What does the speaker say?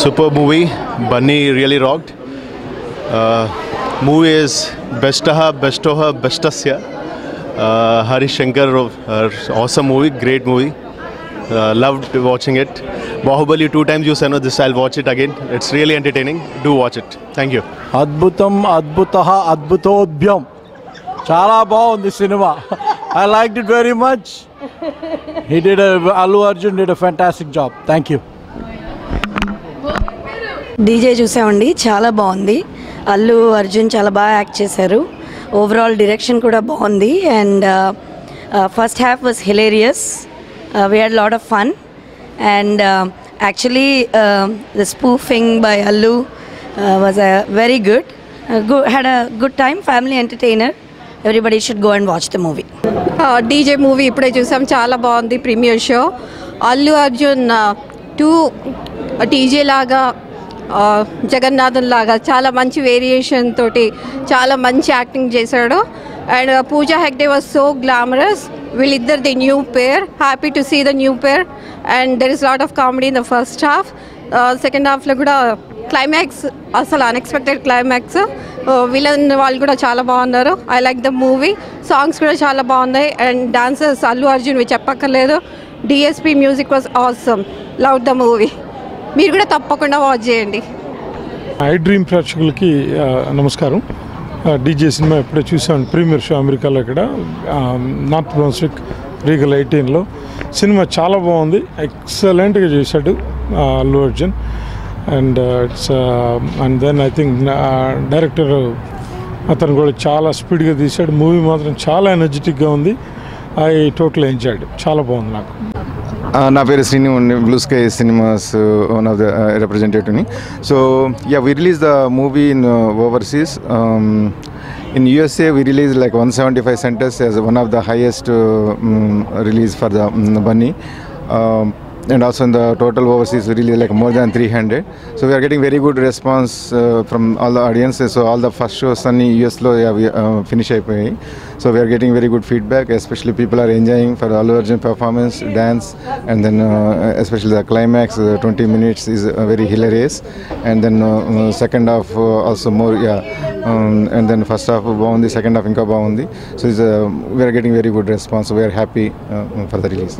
Super movie. Bunny really rocked. Movie is bestaha, bestoha, bestasya. Harish Shankar, awesome movie, great movie. Loved watching it. Bahubali 2 times you said no, this I'll watch it again. It's really entertaining. Do watch it. Thank you. Adbhutam, adbhutaha, adbhutodbyam. Chala baagundi cinema. I liked it very much. Allu Arjun did a fantastic job. Thank you. DJ చూసామండి, చాలా బాగుంది. అల్లు అర్జున్ చాలా బాగా act చేశారు. Overall direction కూడా బాగుంది. And first half was hilarious. We had lot of fun. And actually the spoofing by Allu was very good. Had a good time. Family entertainer. Everybody should go and watch the movie. DJ movie ఇప్పుడే చూసాం, చాలా బాగుంది. Premiere show. Allu Arjun టీజే లాగా, జగన్నాథన్ లాగా చాలా మంచి variation తోటి చాలా మంచి యాక్టింగ్ చేశాడు. And Pooja Hegde was so glamorous. వీళ్ళిద్దరు the new pair. Happy to see the new pair. And there is lot of comedy in the first half. Second హాఫ్లో కూడా క్లైమాక్స్ అసలు అన్ఎక్స్పెక్టెడ్ క్లైమాక్స్. విలన్ వాళ్ళు కూడా చాలా బాగున్నారు. I like the movie. Songs కూడా చాలా బాగున్నాయి. అండ్ డాన్సర్స్ అల్లు అర్జున్ చెప్పక్కర్లేదు. DSP music was awesome. Love the movie. మీరు కూడా తప్పకుండా వాచ్ చేయండి. ఐ డ్రీమ్ ప్రేక్షకులకి నమస్కారం. డీజే సినిమా ఇప్పుడే చూసాను, ప్రీమియర్ షో అమెరికాలో, ఇక్కడ నార్త్ బ్రౌన్స్విక్ రీగల్ 18లో. సినిమా చాలా బాగుంది. ఎక్సలెంట్గా చేశాడు Allu Arjun. And then I think director అతను కూడా చాలా స్పీడ్గా తీశాడు. మూవీ మాత్రం చాలా ఎనర్జెటిక్గా ఉంది. I total enjoyed. చాలా బాగుంది నాకు. నా పేరు Srinu, blue sky cinemas one of the రిప్రజెంటేటివ్ని. So yeah, we released the movie in overseas. In USA we released like 175 centers as one of the highest release for the Bunny. And also in the total overseas we released like more than 300. So we are getting very good response from all the audiences. So all the first shows in US lo we finish అయిపోయాయి. So we are getting very good feedback, especially people are enjoying for Allu Arjun performance, dance, and then especially the climax, 20 minutes is very hilarious. And then second half also more, and then first half బాగుంది, second half ఇంకా బాగుంది. So we are getting very good response. So we are happy for the release.